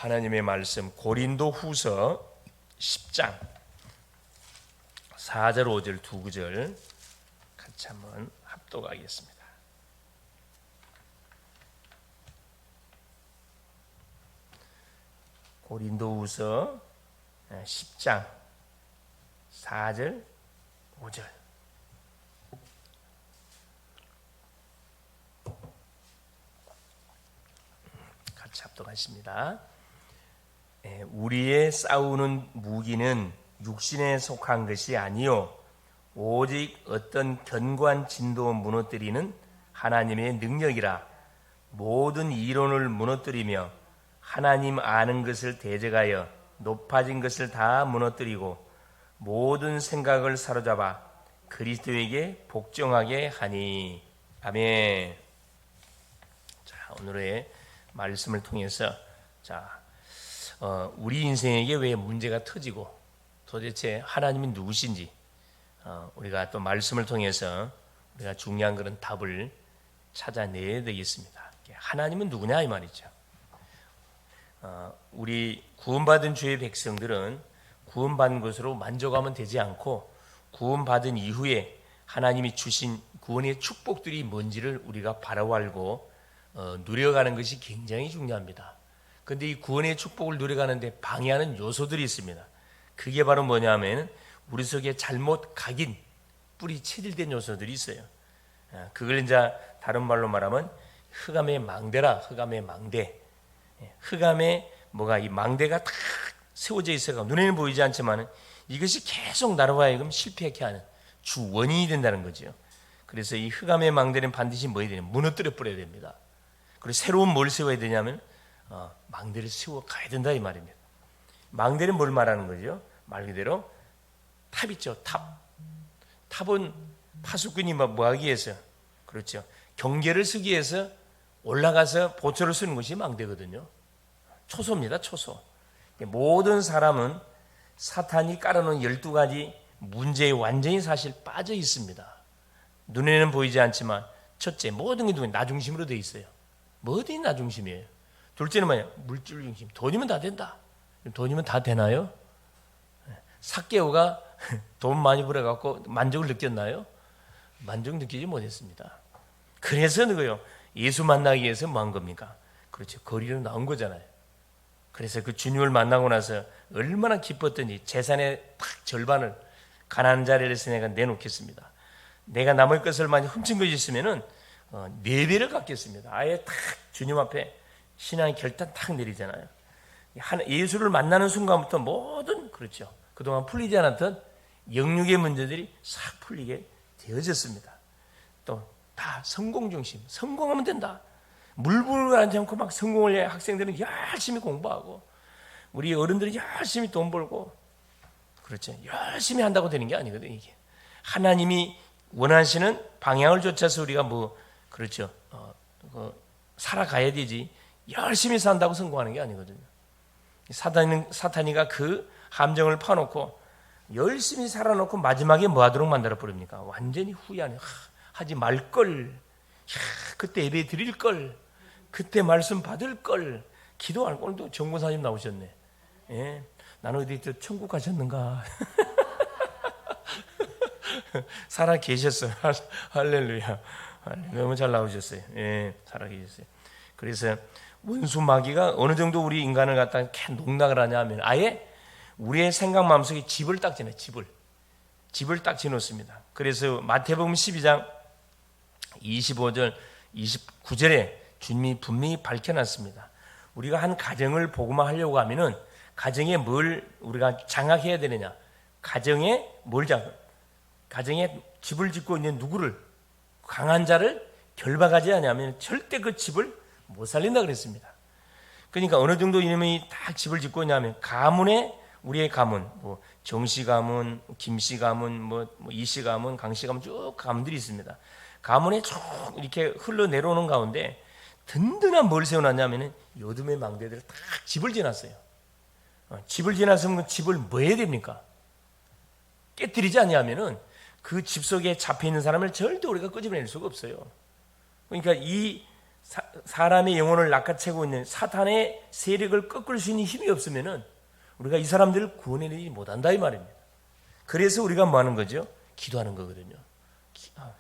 하나님의 말씀 고린도후서 10장 4절 5절 두 구절 같이 한번 합독하겠습니다. 고린도후서 10장 4절 5절 같이 합독하십니다. 우리의 싸우는 무기는 육신에 속한 것이 아니요 오직 어떤 견고한 진도 무너뜨리는 하나님의 능력이라. 모든 이론을 무너뜨리며 하나님 아는 것을 대적하여 높아진 것을 다 무너뜨리고 모든 생각을 사로잡아 그리스도에게 복종하게 하니. 아멘. 자, 오늘의 말씀을 통해서 우리 인생에게 왜 문제가 터지고 도대체 하나님이 누구신지 우리가 또 말씀을 통해서 우리가 중요한 그런 답을 찾아내야 되겠습니다. 하나님은 누구냐 이 말이죠. 우리 구원받은 주의 백성들은 구원받은 것으로 만족하면 되지 않고 구원받은 이후에 하나님이 주신 구원의 축복들이 뭔지를 우리가 바라보고 누려가는 것이 굉장히 중요합니다. 그런데 이 구원의 축복을 누려가는데 방해하는 요소들이 있습니다. 그게 바로 뭐냐면 우리 속에 잘못 각인 뿌리 체질된 요소들이 있어요. 그걸 이제 다른 말로 말하면 흑암의 망대라. 흑암의 망대. 흑암에 뭐가 이 망대가 탁 세워져 있어가 눈에는 보이지 않지만 이것이 계속 나로 하여금 실패하게 하는 주 원인이 된다는 거죠. 그래서 이 흑암의 망대는 반드시 뭐 해야 되냐? 무너뜨려 버려야 됩니다. 그리고 새로운 뭘 세워야 되냐면 망대를 세워 가야 된다 이 말입니다. 망대는 뭘 말하는 거죠? 말 그대로 탑 있죠. 탑은 파수꾼이 뭐 하기 위해서, 그렇죠, 경계를 쓰기 위해서 올라가서 보초를 쓰는 것이 망대거든요. 초소입니다. 초소. 모든 사람은 사탄이 깔아놓은 12가지 문제에 완전히 사실 빠져 있습니다. 눈에는 보이지 않지만 첫째, 모든 게 나 중심으로 되어 있어요. 뭐든지 나 중심이에요. 둘째는 뭐냐? 물질 중심. 돈이면 다 된다. 돈이면 다 되나요? 삭개오가 돈 많이 벌어갖고 만족을 느꼈나요? 만족 느끼지 못했습니다. 그래서 누구요? 예수 만나기 위해서 뭐 한 겁니까? 그렇죠. 거리로 나온 거잖아요. 그래서 그 주님을 만나고 나서 얼마나 기뻤던지 재산의 딱 절반을 가난한 자리에서 내가 내놓겠습니다. 내가 남의 것을 많이 훔친 것이 있으면은 4배를 갚겠습니다. 아예 딱 주님 앞에 신앙의 결단 탁 내리잖아요. 예수를 만나는 순간부터 모든, 그렇죠, 그동안 풀리지 않았던 영육의 문제들이 싹 풀리게 되어졌습니다. 또 다 성공 중심, 성공하면 된다. 물불가하지 않고 막 성공을 위해 학생들은 열심히 공부하고 우리 어른들이 열심히 돈 벌고, 그렇죠, 열심히 한다고 되는 게 아니거든요. 이게 하나님이 원하시는 방향을 쫓아서 우리가 그렇죠, 살아가야 되지 열심히 산다고 성공하는 게 아니거든요. 사탄이가 그 함정을 파놓고 열심히 살아놓고 마지막에 뭐 하도록 만들어 버립니까? 완전히 후회하네. 하지 말걸, 그때 예배 드릴걸, 그때 말씀 받을걸, 기도 안. 오늘도 정보사님 나오셨네. 예, 나는 어디 천국 가셨는가? 살아 계셨어요. 할렐루야. 너무 잘 나오셨어요. 예, 살아 계셨어요. 그래서 원수 마귀가 어느 정도 우리 인간을 갖다가 이렇게 농락을 하냐면 아예 우리의 생각 마음속에 집을 딱 지내. 집을 딱 지놓습니다. 그래서 마태복음 12장 25절 29절에 주님이 분명히 밝혀놨습니다. 우리가 한 가정을 복음화 하려고 하면은 가정에 뭘 우리가 장악해야 되느냐? 가정에 집을 짓고 있는 누구를, 강한 자를 결박하지 않으면 절대 그 집을 못 살린다 그랬습니다. 그러니까 어느 정도 이놈이 딱 집을 짓고 있냐면 가문에, 우리의 가문, 정씨 가문, 김씨 가문, 이씨 가문, 강씨 가문, 쭉 가문들이 있습니다. 가문에 쭉 이렇게 흘러 내려오는 가운데 든든한 뭘 세워놨냐면은 요즘의 망대들을 딱 집을 지났어요. 집을 지났으면 그 집을 뭐 해야 됩니까? 깨뜨리지 않냐면은 그 집 속에 잡혀 있는 사람을 절대 우리가 끄집어낼 수가 없어요. 그러니까 이 사람의 영혼을 낚아채고 있는 사탄의 세력을 꺾을 수 있는 힘이 없으면은 우리가 이 사람들을 구원해내지 못한다 이 말입니다. 그래서 우리가 뭐 하는 거죠? 기도하는 거거든요.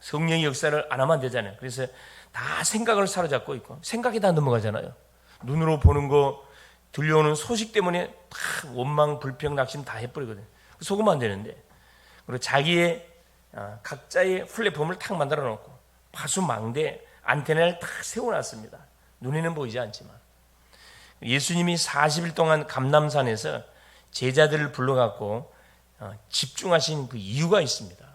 성령의 역사를 안 하면 안 되잖아요. 그래서 다 생각을 사로잡고 있고 생각이 다 넘어가잖아요. 눈으로 보는 거, 들려오는 소식 때문에 다 원망, 불평, 낙심 다 해버리거든요. 속으면 안 되는데. 그리고 자기의 각자의 플랫폼을 탁 만들어 놓고 파수망대 안테나를 탁 세워놨습니다. 눈에는 보이지 않지만. 예수님이 40일 동안 감람산에서 제자들을 불러갖고 집중하신 그 이유가 있습니다.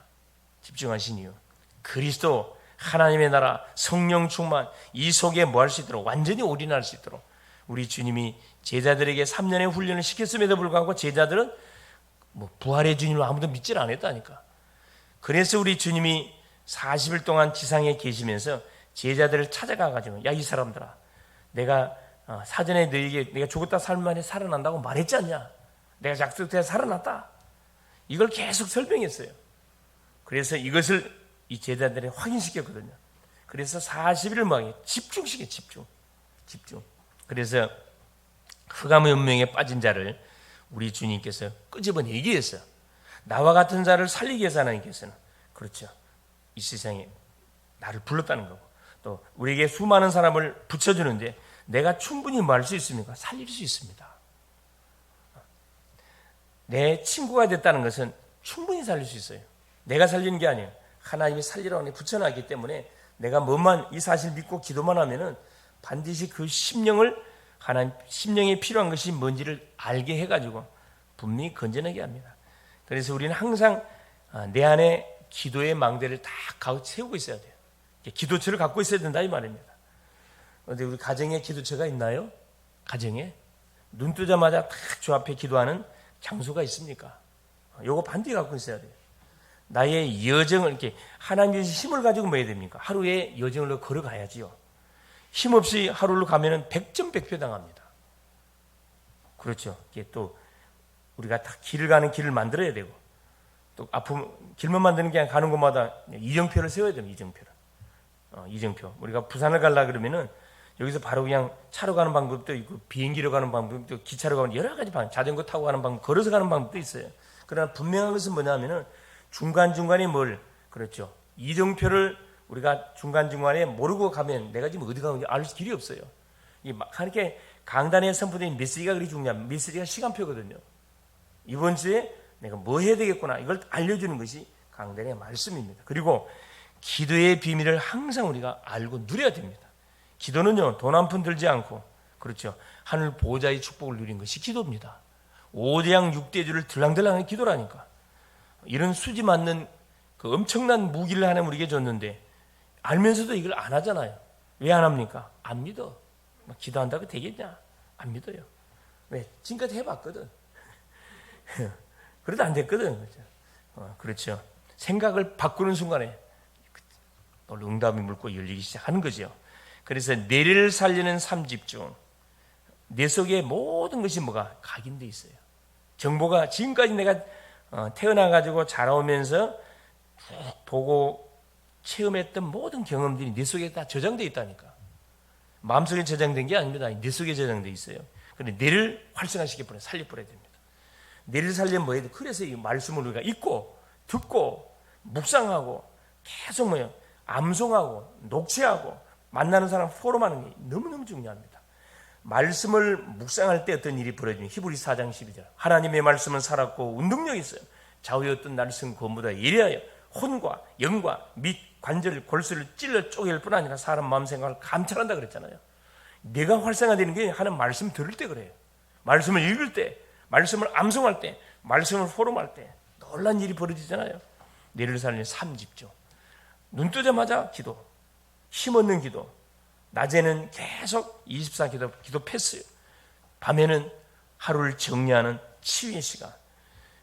집중하신 이유. 그리스도, 하나님의 나라, 성령 충만, 이 속에 뭐 할 수 있도록, 완전히 올인할 수 있도록 우리 주님이 제자들에게 3년의 훈련을 시켰음에도 불구하고 제자들은 뭐 부활의 주님을 아무도 믿질 않았다니까. 그래서 우리 주님이 40일 동안 지상에 계시면서 제자들을 찾아가가지고, 야, 이 사람들아, 내가 사전에 너에게 내가 죽었다 살만해 살아난다고 말했지 않냐? 내가 약속해 살아났다. 이걸 계속 설명했어요. 그래서 이것을 이 제자들이 확인시켰거든요. 그래서 40일을 막 집중. 그래서 흑암의 운명에 빠진 자를 우리 주님께서 끄집어내기 위해서, 나와 같은 자를 살리기 위해서 하나님께서는, 그렇죠, 이 세상에 나를 불렀다는 거고, 또 우리에게 수많은 사람을 붙여주는데 내가 충분히 뭐 할 수 있습니까? 살릴 수 있습니다. 내 친구가 됐다는 것은 충분히 살릴 수 있어요. 내가 살리는 게 아니에요. 하나님이 살리라고 하니 붙여놨기 때문에 내가 뭐만 이 사실 믿고 기도만 하면은 반드시 그 심령을, 하나님 심령에 필요한 것이 뭔지를 알게 해가지고 분명히 건져내게 합니다. 그래서 우리는 항상 내 안에 기도의 망대를 다 세우고 있어야 돼요. 기도처를 갖고 있어야 된다 이 말입니다. 그런데 우리 가정에 기도처가 있나요? 가정에 눈 뜨자마자 딱 주 앞에 기도하는 장소가 있습니까? 요거 반드시 갖고 있어야 돼요. 나의 여정을 이렇게 하나님의 힘을 가지고 뭐 해야 됩니까? 하루에 여정을 걸어가야지요. 힘없이 하루를 가면은 100점 100표 당합니다. 그렇죠. 이게 또 우리가 다 길을 가는 길을 만들어야 되고, 또 아픔 길만 만드는 게 아니라 가는 곳마다 이정표를 세워야 됩니다. 이정표. 우리가 부산을 가려 그러면은 여기서 바로 그냥 차로 가는 방법도 있고, 비행기로 가는 방법도 있고, 기차로 가는 여러 가지 방법, 자전거 타고 가는 방법, 걸어서 가는 방법도 있어요. 그러나 분명한 것은 뭐냐면은 중간중간에 그렇죠, 이정표를 우리가 중간중간에 모르고 가면 내가 지금 어디 가는지 알 길이 없어요. 이렇게 강단에 선포된 메시지가 그리 중요합니다. 메시지가 시간표거든요. 이번 주에 내가 뭐 해야 되겠구나, 이걸 알려주는 것이 강단의 말씀입니다. 그리고 기도의 비밀을 항상 우리가 알고 누려야 됩니다. 기도는요, 돈 한 푼 들지 않고, 그렇죠, 하늘 보호자의 축복을 누린 것이 기도입니다. 5대양 6대주를 들랑들랑하는 기도라니까. 이런 수지 맞는 그 엄청난 무기를 하나님 우리에게 줬는데 알면서도 이걸 안 하잖아요. 왜 안 합니까? 안 믿어. 기도한다고 되겠냐? 안 믿어요. 왜? 지금까지 해봤거든. 그래도 안 됐거든. 그렇죠. 생각을 바꾸는 순간에 응답이 물고 열리기 시작하는 거죠. 그래서 내를 살리는 3집중. 내 속에 모든 것이 뭐가 각인돼 있어요. 정보가 지금까지 내가 태어나가지고 자라오면서 쭉 보고 체험했던 모든 경험들이 내 속에 다 저장돼 있다니까. 마음속에 저장된 게 아닙니다. 내 속에 저장돼 있어요. 그런데 뇌를 활성화시켜버려, 살려버려야 됩니다. 뇌를 살려면 뭐 해야 돼? 그래서 이 말씀을 우리가 읽고 듣고 묵상하고 계속 암송하고 녹취하고 만나는 사람 포럼하는 게 너무너무 중요합니다. 말씀을 묵상할 때 어떤 일이 벌어지면 히브리서 4장 12절, 하나님의 말씀은 살았고 운동력이 있어요. 좌우였던 날선 검보다 예리하여 혼과 영과 및 관절 골수를 찔러 쪼갤 뿐 아니라 사람 마음 생각을 감찰한다 그랬잖아요. 내가 활성화되는 게 하는 말씀 들을 때 그래요. 말씀을 읽을 때, 말씀을 암송할 때, 말씀을 포럼할 때 놀란 일이 벌어지잖아요. 뇌를 살리는 3집중. 눈 뜨자마자 기도, 힘없는 기도, 낮에는 계속 24기도, 기도 패스, 밤에는 하루를 정리하는 치유의 시간,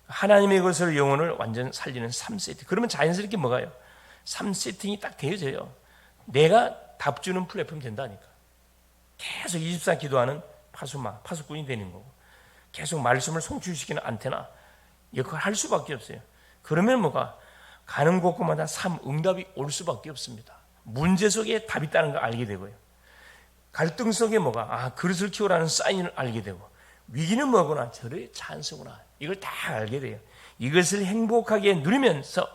하나님의 것으로 영혼을 완전 살리는 3세트. 그러면 자연스럽게 뭐가요? 3세팅이 딱 되어져요. 내가 답 주는 플랫폼 된다니까. 계속 24 기도하는 파수꾼이 되는 거고, 계속 말씀을 송출시키는 안테나 역할을 할 수밖에 없어요. 그러면 뭐가? 가는 곳곳마다 응답이 올 수밖에 없습니다. 문제 속에 답이 있다는 걸 알게 되고요. 갈등 속에 뭐가 그릇을 키우라는 사인을 알게 되고, 위기는 뭐구나, 저의 찬스구나, 이걸 다 알게 돼요. 이것을 행복하게 누리면서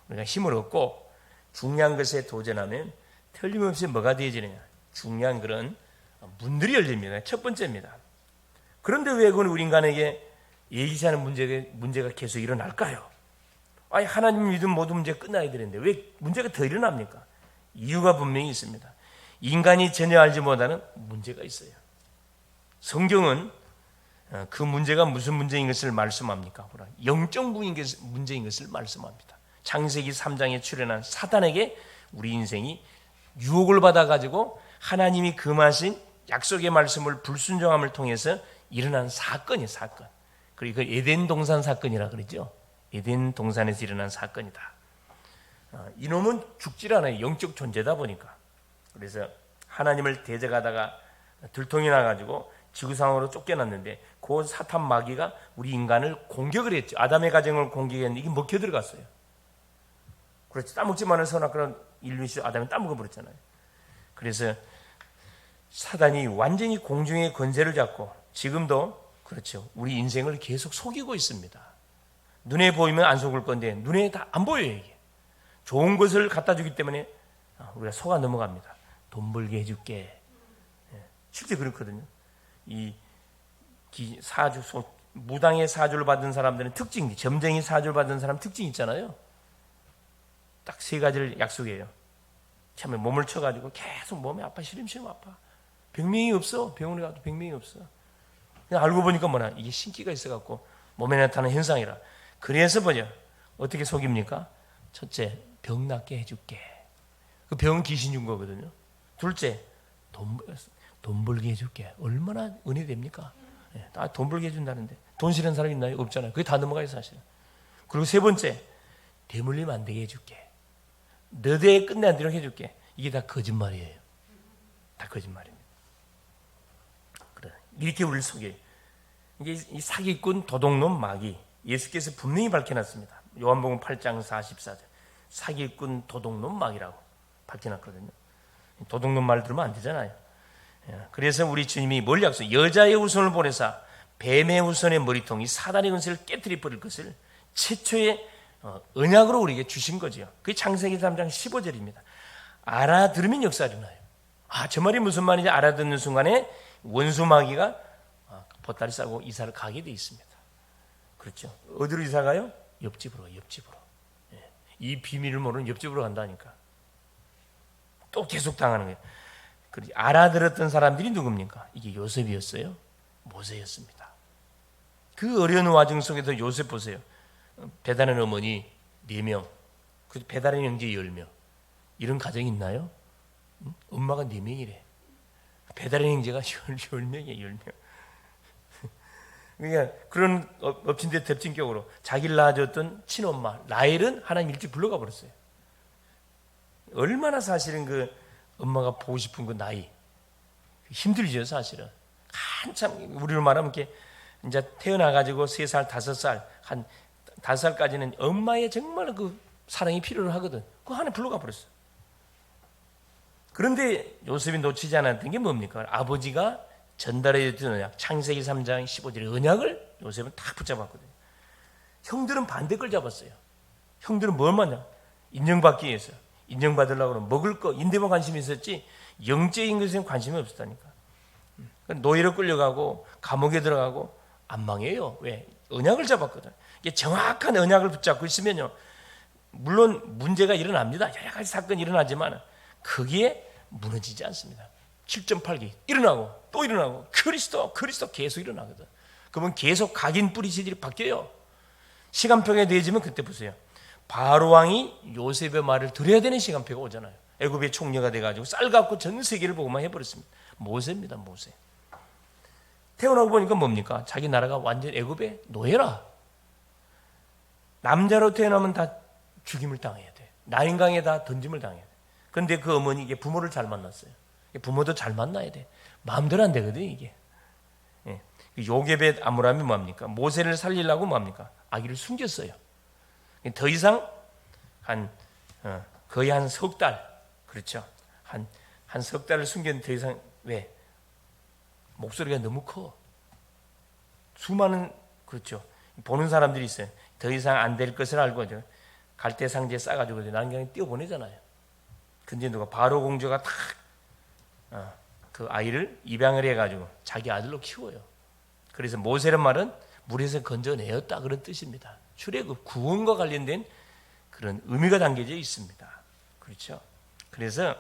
우리가 힘을 얻고 중요한 것에 도전하면 틀림없이 뭐가 되어지느냐, 중요한 그런 문들이 열립니다. 첫 번째입니다. 그런데 왜 그건 우리 인간에게 예기치 않은 문제가 계속 일어날까요? 아니, 하나님 믿음 모든 문제가 끝나야 되는데 왜 문제가 더 일어납니까? 이유가 분명히 있습니다. 인간이 전혀 알지 못하는 문제가 있어요. 성경은 그 문제가 무슨 문제인 것을 말씀합니까? 영적 문제인 것을 말씀합니다. 창세기 3장에 출현한 사단에게 우리 인생이 유혹을 받아가지고 하나님이 금하신 약속의 말씀을 불순종함을 통해서 일어난 사건이에요. 사건. 그리고 에덴 동산 사건이라 그러죠. 에덴 동산에서 일어난 사건이다. 이놈은 죽질 않아요. 영적 존재다 보니까. 그래서 하나님을 대적하다가 들통이 나가지고 지구상으로 쫓겨났는데 그 사탄 마귀가 우리 인간을 공격을 했죠. 아담의 가정을 공격했는데 이게 먹혀 들어갔어요. 그렇지. 따먹지 마는 선악과는 인류시 아담이 따먹어버렸잖아요. 그래서 사단이 완전히 공중의 권세를 잡고 지금도 그렇죠. 우리 인생을 계속 속이고 있습니다. 눈에 보이면 안 속을 건데 눈에 다 안 보여요. 이게 좋은 것을 갖다 주기 때문에 우리가 속아 넘어갑니다. 돈 벌게 해줄게. 실제 그렇거든요. 이 무당의 사주를 받은 사람들은 특징이, 점쟁이 사주를 받은 사람 특징이 있잖아요. 딱 세 가지를 약속해요. 처음에 몸을 쳐가지고 계속 몸이 아파, 시름시름 아파. 병명이 없어. 병원에 가도 병명이 없어. 그냥 알고 보니까 뭐냐, 이게 신기가 있어갖고 몸에 나타나는 현상이라. 그래서 뭐냐, 어떻게 속입니까? 첫째, 병 낫게 해줄게. 그 병은 귀신 준 거거든요. 둘째, 돈 벌게 해줄게. 얼마나 은혜됩니까? 다 돈 벌게 해준다는데 돈 싫은 사람 있나요? 없잖아요. 그게 다 넘어가요 사실은. 그리고 세 번째, 대물림 안 되게 해줄게. 너 대에 끝내 안 되도록 해줄게. 이게 다 거짓말이에요. 다 거짓말입니다. 그래, 이렇게 우리를 속여요. 이게 이 사기꾼, 도둑놈, 마귀, 예수께서 분명히 밝혀놨습니다. 요한복음 8장 44절. 사기꾼, 도둑놈, 마귀라고 밝혀놨거든요. 도둑놈 말 들으면 안 되잖아요. 그래서 우리 주님이 뭘 약속? 여자의 후손을 보내사 뱀의 후손의 머리통이 사단의 근세를 깨뜨려 버릴 것을 최초의 언약으로 우리에게 주신 거죠. 그게 창세기 3장 15절입니다. 알아들으면 역사가 일어나요. 저 말이 무슨 말인지 알아듣는 순간에 원수 마귀가 보따리 싸고 이사를 가게 돼 있습니다. 그렇죠. 어디로 이사 가요? 옆집으로. 이 비밀을 모르는 옆집으로 간다니까. 또 계속 당하는 거예요. 알아들었던 사람들이 누굽니까? 이게 요셉이었어요? 모세였습니다. 그 어려운 와중 속에서 요셉 보세요. 배다른 어머니 4명, 그 배다른 형제 10명. 이런 가정이 있나요? 엄마가 4명이래. 배다른 형제가 10명이에요. 10명. 그러니까 그런 엎친 데 덮친 격으로 자기를 낳아줬던 친엄마 라헬은 하나님 일찍 불러가 버렸어요. 얼마나 사실은 그 엄마가 보고 싶은 그 나이 힘들죠 사실은. 한참 우리로 말하면 이렇게 이제 태어나가지고 3살, 5살, 한 5살까지는 엄마의 정말 그 사랑이 필요로 하거든. 그거 하나 불러가 버렸어. 그런데 요셉이 놓치지 않았던 게 뭡니까? 아버지가 전달해 줬던 언약, 창세기 3장 15절의 언약을 요셉은 다 붙잡았거든요. 형들은 반대 걸 잡았어요. 형들은 뭘 마냐? 인정받기 위해서. 인정받으려고 하면 먹을 거, 인대만 관심이 있었지 영적인 것에는 관심이 없었다니까. 노예로 끌려가고 감옥에 들어가고 안 망해요. 왜? 언약을 잡았거든. 이게 정확한 언약을 붙잡고 있으면요, 물론 문제가 일어납니다. 여러 가지 사건이 일어나지만 크게 무너지지 않습니다. 7.8기 일어나고 또 일어나고 그리스도 계속 일어나거든. 그러면 계속 각인 뿌리 지들이 바뀌어요. 시간표가 되어지면 그때 보세요. 바로 왕이 요셉의 말을 들어야 되는 시간표가 오잖아요. 애굽의 총리가 돼가지고 쌀 갖고 전 세계를 보고만 해버렸습니다. 모세입니다. 모세. 태어나고 보니까 뭡니까? 자기 나라가 완전 애굽의 노예라. 남자로 태어나면 다 죽임을 당해야 돼. 나인강에 다 던짐을 당해야 돼. 그런데 그 어머니 이게 부모를 잘 만났어요. 부모도 잘 만나야 돼. 마음대로 안 되거든 이게. 요게벳 아므람이 뭡니까? 모세를 살리려고 뭡니까? 아기를 숨겼어요. 더 이상 거의 한 석 달, 그렇죠? 한 석 달을 숨겼는데 더 이상 왜? 목소리가 너무 커. 수많은, 그렇죠, 보는 사람들이 있어요. 더 이상 안 될 것을 알고 갈대상자에 싸가지고 나는 그냥 띄워보내잖아요. 근데 누가 바로 공주가 탁 그 아이를 입양을 해가지고 자기 아들로 키워요. 그래서 모세란 말은 물에서 건져내었다 그런 뜻입니다. 출애굽 구원과 관련된 그런 의미가 담겨져 있습니다. 그렇죠? 그래서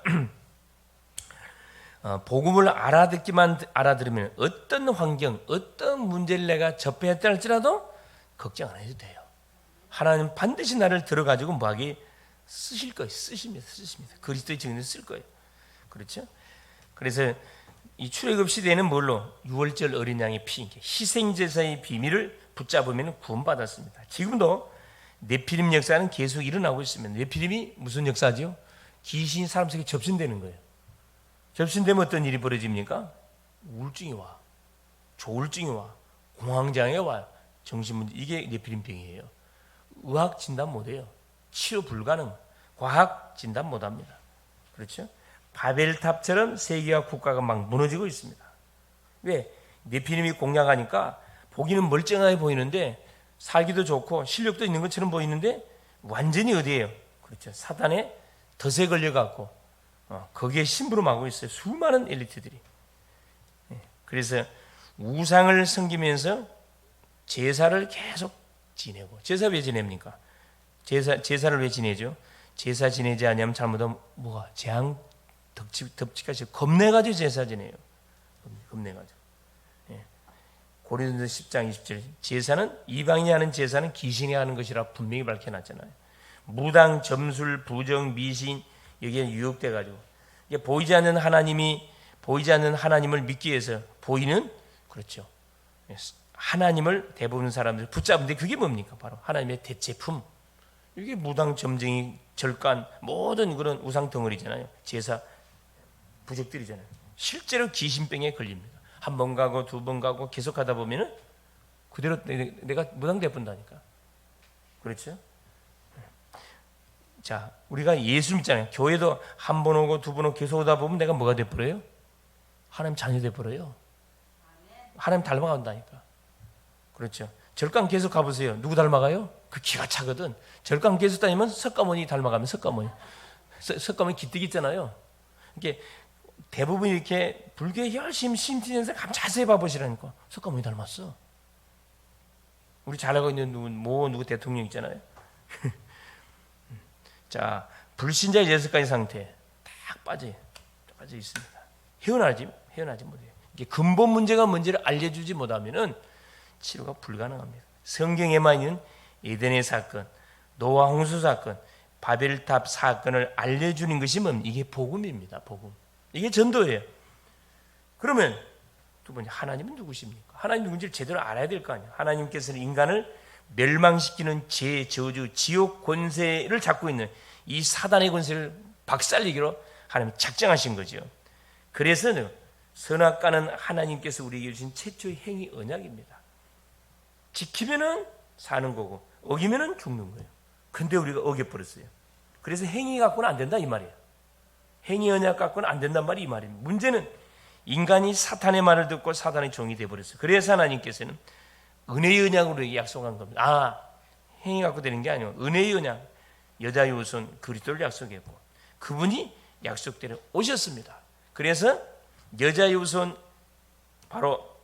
복음을 알아듣기만 알아들으면 어떤 환경, 어떤 문제를 내가 접했다 할지라도 걱정 안 해도 돼요. 하나님 반드시 나를 들어가지고 뭐하게 쓰실 거예요. 쓰십니다. 그리스도의 증인을 쓸 거예요. 그렇죠? 그래서 이 출애굽 시대에는 뭘로? 유월절 어린 양의 피, 희생제사의 비밀을 붙잡으면 구원받았습니다. 지금도 네피림 역사는 계속 일어나고 있습니다. 네피림이 무슨 역사죠? 귀신이 사람 속에 접신되는 거예요. 접신되면 어떤 일이 벌어집니까? 우울증이 와, 조울증이 와, 공황장애 와요. 정신문제, 이게 네피림병이에요. 의학 진단 못해요. 치료 불가능, 과학 진단 못합니다. 그렇죠? 바벨탑처럼 세계와 국가가 막 무너지고 있습니다. 왜? 네피림이 공략하니까 보기는 멀쩡하게 보이는데 살기도 좋고 실력도 있는 것처럼 보이는데 완전히 어디예요? 그렇죠. 사단의 덫에 걸려갖고 거기에 심부름하고 있어요. 수많은 엘리트들이. 그래서 우상을 섬기면서 제사를 계속 지내고, 제사 왜 지냅니까? 제사를 왜 지내죠? 제사 지내지 않으면 잘못하면 뭐가 재앙 덮치까지 겁내가지고 제사 지내요. 겁내가지고. 고린도서 10장 20절, 제사는 이방인이 하는 제사는 귀신이 하는 것이라 분명히 밝혀놨잖아요. 무당, 점술, 부정, 미신, 여기에 유혹돼가지고 보이지 않는 하나님을 믿기 위해서 보이는, 그렇죠, 하나님을 대부분 사람들 붙잡는데 그게 뭡니까? 바로 하나님의 대체품. 이게 무당, 점쟁이, 절간, 모든 그런 우상 덩어리잖아요. 제사 부족들이잖아요. 실제로 귀신병에 걸립니다. 한 번 가고 두 번 가고 계속 하다 보면은 그대로 내가 무당돼 본다니까. 그렇죠? 자, 우리가 예수 믿잖아요. 교회도 한 번 오고 두 번 오고 계속 오다 보면 내가 뭐가 돼 버려요? 하나님 자녀 돼 버려요. 하나님 닮아간다니까. 그렇죠? 절간 계속 가보세요. 누구 닮아가요? 그 기가 차거든. 절간 계속 다니면 석가모니 닮아가면 석가모니 기특 있잖아요. 이게 대부분 이렇게 불교에 열심히 심취해서 자세히 봐보시라니까. 석가모니 닮았어. 우리 잘 알고 있는 누구 대통령 있잖아요. 자, 불신자의 6가지 상태 딱 빠져 있습니다. 헤어나지 못해요. 이게 근본 문제가 뭔지를 알려주지 못하면은 치료가 불가능합니다. 성경에만 있는 에덴의 사건, 노아 홍수 사건, 바벨탑 사건을 알려주는 것이 뭡니까? 이게 복음입니다. 복음. 이게 전도예요. 그러면 두 번째, 하나님은 누구십니까? 하나님 누군지를 제대로 알아야 될 거 아니에요. 하나님께서는 인간을 멸망시키는 죄, 저주, 지옥 권세를 잡고 있는 이 사단의 권세를 박살내기로 하나님 작정하신 거죠. 그래서 선악과는 하나님께서 우리에게 주신 최초의 행위 언약입니다. 지키면은 사는 거고 어기면은 죽는 거예요. 근데 우리가 어겨버렸어요. 그래서 행위 갖고는 안 된다 이 말이에요. 행위 언약 갖고는 안 된단 말이 이 말입니다. 문제는 인간이 사탄의 말을 듣고 사탄의 종이 되어버렸어요. 그래서 하나님께서는 은혜의 언약으로 약속한 겁니다. 행위 갖고 되는 게 아니고 은혜의 언약, 여자의 우선 그리스도를 약속했고 그분이 약속대로 오셨습니다. 그래서 여자의 우선 바로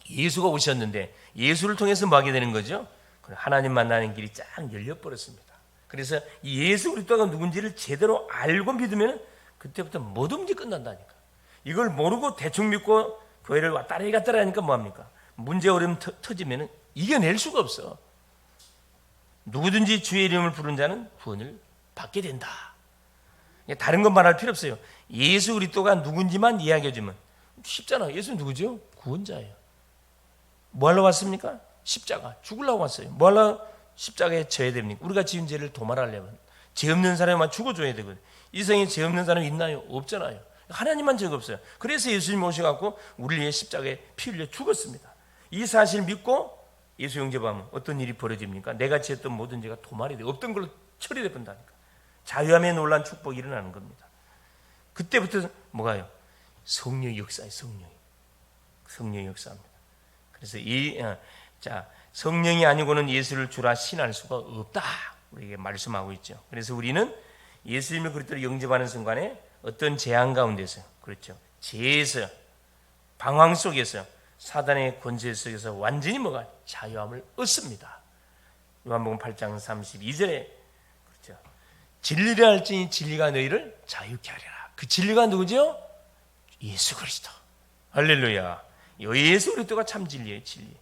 예수가 오셨는데 예수를 통해서 뭐 하게 되는 거죠? 하나님 만나는 길이 쫙 열려버렸습니다. 그래서 이 예수 그리스도가 누군지를 제대로 알고 믿으면 그때부터 뭐든지 끝난다니까. 이걸 모르고 대충 믿고 교회를 왔다리 갔다리 하니까 뭐합니까? 문제 어려움 터지면 이겨낼 수가 없어. 누구든지 주의 이름을 부른 자는 구원을 받게 된다. 다른 건 말할 필요 없어요. 예수 그리스도가 누군지만 이야기해주면 쉽잖아. 예수는 누구죠? 구원자예요. 뭐 하러 왔습니까? 십자가. 죽으려고 왔어요. 뭐 하러 십자가에 져야 됩니까? 우리가 지은 죄를 도말하려면 죄 없는 사람만 죽어줘야 되거든요. 이 세상에 죄 없는 사람이 있나요? 없잖아요. 하나님만 죄가 없어요. 그래서 예수님 오셔갖고 우리를 위해 십자가에 피 흘려 죽었습니다. 이 사실 믿고 예수 영접하면 어떤 일이 벌어집니까? 내가 지었던 모든 죄가 도말이 돼. 없던 걸로 처리돼 본다니까. 자유함에 놀란 축복이 일어나는 겁니다. 그때부터 뭐가요? 성령의 역사예요. 성령의 역사입니다. 그래서 성령이 아니고는 예수를 주라 신할 수가 없다, 우리에게 말씀하고 있죠. 그래서 우리는 예수님을 그리스도로 영접하는 순간에 어떤 재앙 가운데서, 그렇죠, 죄에서, 방황 속에서, 사단의 권세 속에서 완전히 뭐가 자유함을 얻습니다. 요한복음 8장 32절에 그렇죠, 진리를 알지니 진리가 너희를 자유케 하리라. 그 진리가 누구죠? 예수 그리스도. 할렐루야. 예수 그리스도가 참 진리예요. 진리.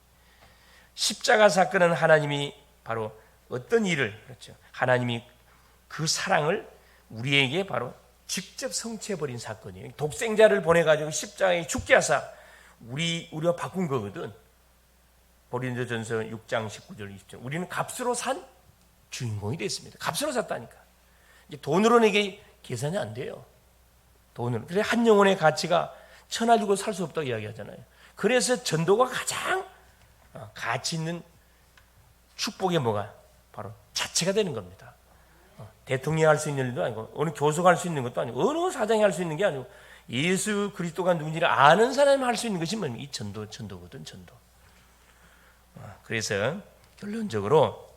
십자가 사건은 하나님이 바로 어떤 일을, 그렇죠, 하나님이 그 사랑을 우리에게 바로 직접 성취해버린 사건이에요. 독생자를 보내가지고 십자가에 죽게 하사 우리와 바꾼 거거든. 고린도전서 6장 19절 20절. 우리는 값으로 산 주인공이 됐습니다. 값으로 샀다니까. 이제 돈으로는 이게 계산이 안 돼요. 돈으로. 그래 한 영혼의 가치가 천하 주고 살 수 없다고 이야기하잖아요. 그래서 전도가 가장 가치 있는 축복의 뭐가 바로 자체가 되는 겁니다. 대통령이 할 수 있는 일도 아니고, 어느 교수가 할 수 있는 것도 아니고, 어느 사장이 할 수 있는 게 아니고, 예수 그리스도가 누군지를 아는 사람이 할 수 있는 것이 뭡니까? 이 전도거든, 전도. 그래서 결론적으로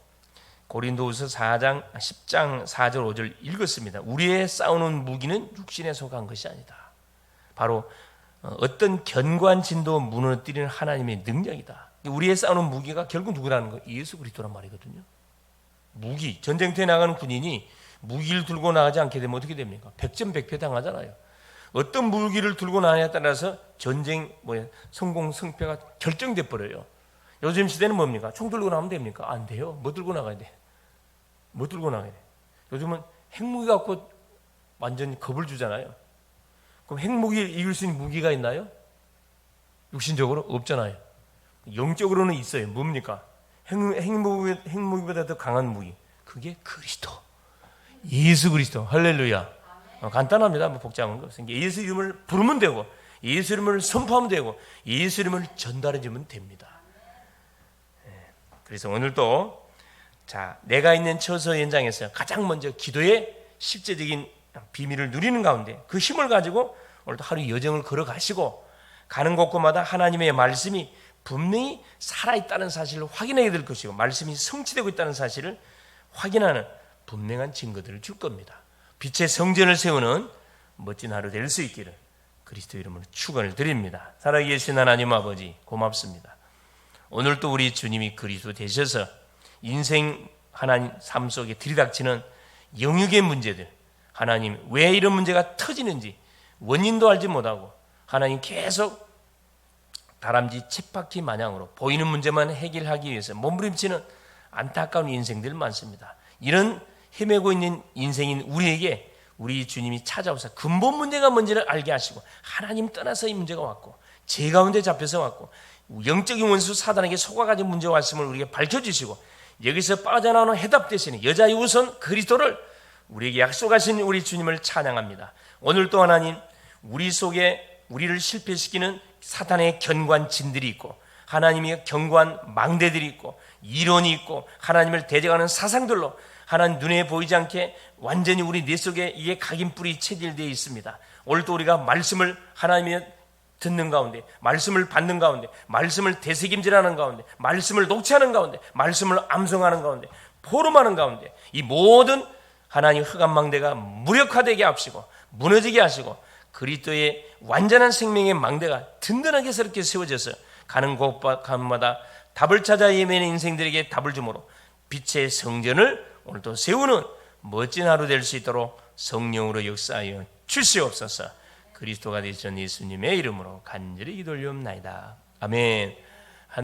고린도후서 10장 4절 5절 읽었습니다. 우리의 싸우는 무기는 육신에 속한 것이 아니다. 바로 어떤 견고한 진도 무너뜨리는 하나님의 능력이다. 우리의 싸우는 무기가 결국 누구라는 거? 예수 그리스도란 말이거든요. 무기, 전쟁터에 나가는 군인이 무기를 들고 나가지 않게 되면 어떻게 됩니까? 백전백패 당하잖아요. 어떤 무기를 들고 나가냐에 따라서 전쟁 성공 승패가 결정돼 버려요. 요즘 시대는 뭡니까? 총 들고 나가면 됩니까? 안 돼요. 뭐 들고 나가야 돼? 뭐 들고 나가야 돼? 요즘은 핵무기 갖고 완전히 겁을 주잖아요. 그럼 핵무기 이길 수 있는 무기가 있나요? 육신적으로 없잖아요. 영적으로는 있어요. 뭡니까? 핵무기보다 더 강한 무기. 그게 그리스도. 예수 그리스도. 할렐루야. 간단합니다. 뭐 복잡한 거 없으니까. 예수 이름을 부르면 되고, 예수 이름을 선포하면 되고, 예수 이름을 전달해 주면 됩니다. 그래서 오늘도 내가 있는 처소 현장에서 가장 먼저 기도의 실제적인 비밀을 누리는 가운데 그 힘을 가지고 오늘도 하루 여정을 걸어가시고, 가는 곳곳마다 하나님의 말씀이 분명히 살아있다는 사실을 확인하게 될 것이고, 말씀이 성취되고 있다는 사실을 확인하는 분명한 증거들을 줄 겁니다. 빛의 성전을 세우는 멋진 하루 될 수 있기를 그리스도 이름으로 축원을 드립니다. 살아계신 하나님 아버지, 고맙습니다. 오늘도 우리 주님이 그리스도 되셔서 인생 하나님 삶 속에 들이닥치는 영역의 문제들, 하나님 왜 이런 문제가 터지는지 원인도 알지 못하고 하나님 계속 다람쥐 쳇바퀴 마냥으로 보이는 문제만 해결하기 위해서 몸부림치는 안타까운 인생들 많습니다. 이런 헤매고 있는 인생인 우리에게 우리 주님이 찾아오셔서 근본 문제가 뭔지를 알게 하시고, 하나님 떠나서 이 문제가 왔고 죄 가운데 잡혀서 왔고 영적인 원수 사단에게 속아가지고 문제가 왔음을 우리에게 밝혀주시고, 여기서 빠져나오는 해답 되시는 여자의 우선 그리스도를 우리에게 약속하신 우리 주님을 찬양합니다. 오늘도 하나님 우리 속에 우리를 실패시키는 사탄의 견고한 진들이 있고, 하나님의 견고한 망대들이 있고, 이론이 있고, 하나님을 대적하는 사상들로 하나님 눈에 보이지 않게 완전히 우리 뇌 속에 이게 각인뿔이 체질되어 있습니다. 오늘도 우리가 말씀을 하나님의 듣는 가운데, 말씀을 받는 가운데, 말씀을 되새김질하는 가운데, 말씀을 녹취하는 가운데, 말씀을 암송하는 가운데, 포럼하는 가운데, 이 모든 하나님 흑암망대가 무력화되게 하시고 무너지게 하시고, 그리스도의 완전한 생명의 망대가 든든하게 새롭게 세워져서 가는 곳마다 답을 찾아 예매는 인생들에게 답을 주므로 빛의 성전을 오늘도 세우는 멋진 하루 될 수 있도록 성령으로 역사하여 주시옵소서. 그리스도가 되신 예수님의 이름으로 간절히 기도 올리옵나이다. 아멘.